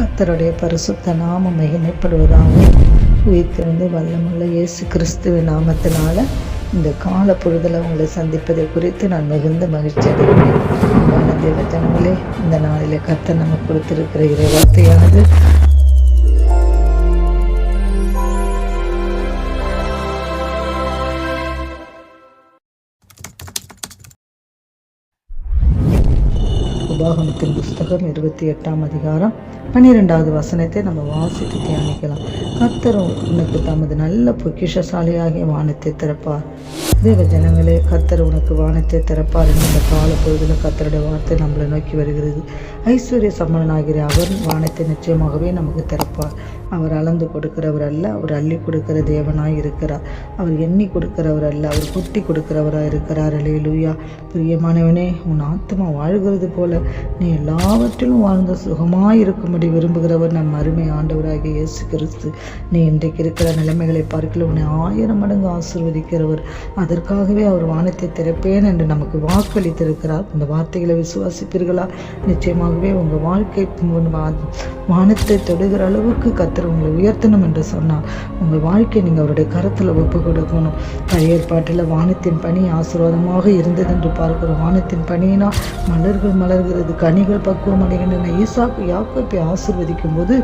கர்த்தருடைய பரிசுத்த நாமம் மகிமைப்படுவதாக. உயிர்த்தெழுந்து வல்லமுள்ள இயேசு கிறிஸ்துவின் நாமத்தினால இந்த கால பொழுதில் உங்களை சந்திப்பதை குறித்து நான் மிகுந்த மகிழ்ச்சி அடைகிறேன். அன்பான தேவ ஜனங்களே, இந்த நாளிலே கர்த்தர் நமக்கு கொடுத்திருக்கிற இறை வார்த்தையானது உபாகமத்தின் புஸ்தகம் 28ஆம் அதிகாரம் 12வது வசனத்தை நம்ம வாசித்து தியானிக்கலாம். கர்த்தர் உனக்கு தமது நல்ல பொக்கிஷசாலியாகிய வானத்தை திறப்பார். தேவ ஜனங்களே, கர்த்தர் உனக்கு வானத்தை திறப்பார் என்ற இந்த கால பொழுதில் கர்த்தருடைய வார்த்தை நம்மளை நோக்கி வருகிறது. ஐஸ்வர்ய சம்பளனாகிற அவர் வானத்தை நிச்சயமாகவே நமக்கு திறப்பார். அவர் அளந்து கொடுக்கிறவர் அல்ல, அவர் அள்ளி கொடுக்கிற தேவனாய் இருக்கிறார். அவர் எண்ணி கொடுக்கிறவர் அல்ல, அவர் குட்டி கொடுக்கிறவராய் இருக்கிறார். அல்லேலூயா. பிரியமானவனே, உன் ஆத்மா வாழ்கிறது போல நீ எல்லாவற்றிலும் வாழ்ந்த சுகமாய் இருக்கும்படி விரும்புகிறவர் நம் அருமை ஆண்டவராகிய இயேசு கிறிஸ்து. நீ இன்றைக்கு இருக்கிற நிலைமைகளை பார்க்கல உன்னை 1000 மடங்கு ஆசீர்வதிக்கிறவர். அதற்காகவே அவர் வானத்தை திறப்பேன் என்று நமக்கு வாக்களித்திருக்கிறார். இந்த வார்த்தைகளை விசுவாசிப்பீர்களா? நிச்சயமாகவே உங்கள் வாழ்க்கை வானத்தை தொடுகிற அளவுக்கு கர்த்தர் உங்களை உயர்த்தணும் என்று சொன்னால் உங்கள் வாழ்க்கையை நீங்கள் அவருடைய கருத்தில் ஒப்பு கொடுக்கணும். பழைய ஏற்பாட்டில் வானத்தின் பனி ஆசீர்வாதமாக இருந்தது என்று பார்க்கிறோம். வானத்தின் பனியினால் மலர்கள் மலர்கிறது, கனிகள் பக்குவம் அடைகின்றன. ஈசாக்கு யாக்கோப்பை ஆசீர்வதிக்கும் போது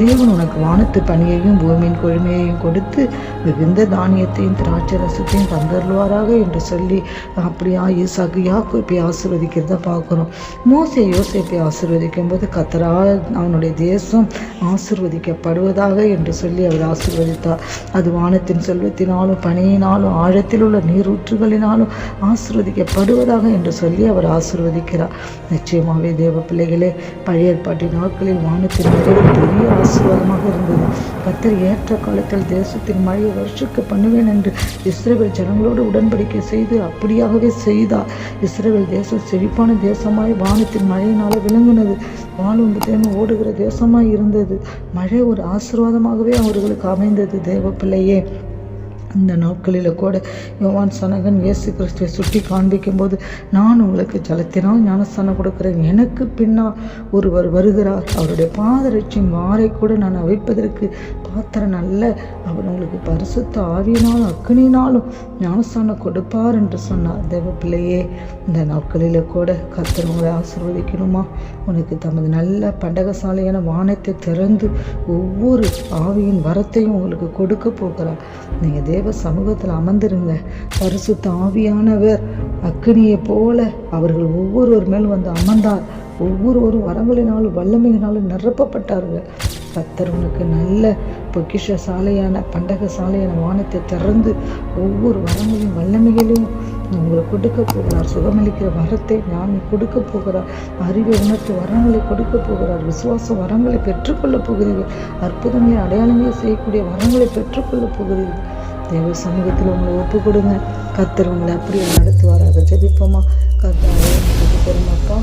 தேவன் உனக்கு வானத்து பனியையும் பூமியின் கொழுமையையும் கொடுத்து மிகுந்த தானியத்தையும் திராட்சை ரசத்தையும் தந்தருள்வாராக என்று சொல்லி அப்படியா ஈசாக்கு யாக்கோப்பை ஆசீர்வதிக்கிறத பார்க்கிறோம். மோசே யோசேப்பை ஆசீர்வதிக்கும் போது கர்த்தரால் அவனுடைய தேசம் ஆசீர்வதிக்கப்படுவதாக என்று சொல்லி அவர் ஆசீர்வதித்தார். அது வானத்தின் செல்வத்தினாலும் பனியினாலும் ஆழத்தில் உள்ள நீரூற்றுகளினாலும் ஆசீர்வதிக்கப்படுவதாக என்று சொல்லி அவர் ஆசீர்வதிக்கிறார். நிச்சயமாகவே தேவ பிள்ளைகளே, பழைய ஏற்பாட்டின் நாட்களில் வானத்தின் நிறைவு பெரிய ஆசீர்வாதமாக இருந்தது. கர்த்தர் ஏற்ற காலத்தில் தேசத்தின் மழையை வருஷிக்க பண்ணுவேன் என்று இஸ்ரவேல் ஜனங்களோடு உடன்படிக்கை செய்து அப்படியாகவே செய்தார். இஸ்ரவேல் தேசம் செழிப்பான தேசமாய் வானத்தின் மழையினால விளங்குனது. வாழும் தேவன் ஓடுகிற தேசமாய் இருந்தது. மழை ஒரு ஆசீர்வாதமாகவே அவர்களுக்கு அமைந்தது. தேவ பிள்ளையே, இந்த நாட்களில் கூட யோவான் சனகன் இயேசு கிறிஸ்துவை சுட்டி காண்பிக்கும் போது, நான் உங்களுக்கு ஜலத்தினால் ஞானஸ்தானம் கொடுக்கிறேன், எனக்கு பின்னால் ஒருவர் வருகிறார், அவருடைய பாதரட்சியின் வாரை கூட நான் அவிப்பதற்கு பாத்திரம் அல்ல, அவர் உங்களுக்கு பரிசுத்த ஆவியினாலும் அக்கினியினாலும் ஞானஸ்தானம் கொடுப்பார் என்று சொன்னார். தேவ பிள்ளையே, இந்த நாட்களில் கூட கர்த்தர் உங்களை ஆசீர்வதிக்கணுமா? உனக்கு தமது நல்ல பண்டகசாலையான வானத்தை திறந்து ஒவ்வொரு ஆவியின் வரத்தையும் உங்களுக்கு கொடுக்க போகிறார். நீங்கள் தேவ சமூகத்தில் அமர்ந்திருங்க. பரிசுத்த ஆவியானவர் அக்கினியை போல அவர்கள் ஒவ்வொருவர் மேலும் வந்து அமர்ந்தார். ஒவ்வொருவரும் வரங்களினாலும் வல்லமையினாலும் நிரப்பப்பட்டார்கள். கர்த்தர் உனக்கு நல்ல பொக்கிஷசாலையான பண்டகசாலையான வானத்தை திறந்து ஒவ்வொரு வரங்களையும் வல்லமைகளையும் உங்களை கொடுக்க போகிறார். சுகமளிக்கிற வரத்தை ஞானி கொடுக்க போகிறார். அறிவை உணர்த்து வரங்களை கொடுக்க போகிறார். விசுவாச வரங்களை பெற்றுக்கொள்ள போகிறீர்கள். அற்புதங்களை அடையாளங்களை செய்யக்கூடிய வரங்களை பெற்றுக்கொள்ள போகிறீர்கள். தேவ சமூகத்தில் உங்களை ஒப்பு கொடுங்க. கர்த்தர் உங்களை அப்படியே நடத்துவாராக. ஜெபிப்போமா? கர்த்தாவே, பெருமாப்பா,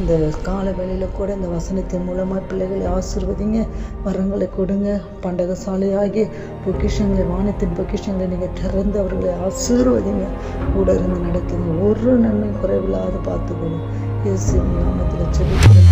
இந்த கால வேளையில் கூட இந்த வசனத்தின் மூலமாக பிள்ளைகளை ஆசீர்வதிங்க, வரங்களை கொடுங்க. பண்டகசாலையாகிய பொக்கிஷங்களை, வானத்தின் பொக்கிஷங்களை நீங்கள் திறந்து அவர்களை ஆசீர்வதிங்க. கூட இருந்து நடத்துங்க. ஒரு நன்மை குறைவில்லாத பார்த்துக்கணும். இயேசுவின் நாமத்தில் ஜெபிக்கிறேன்.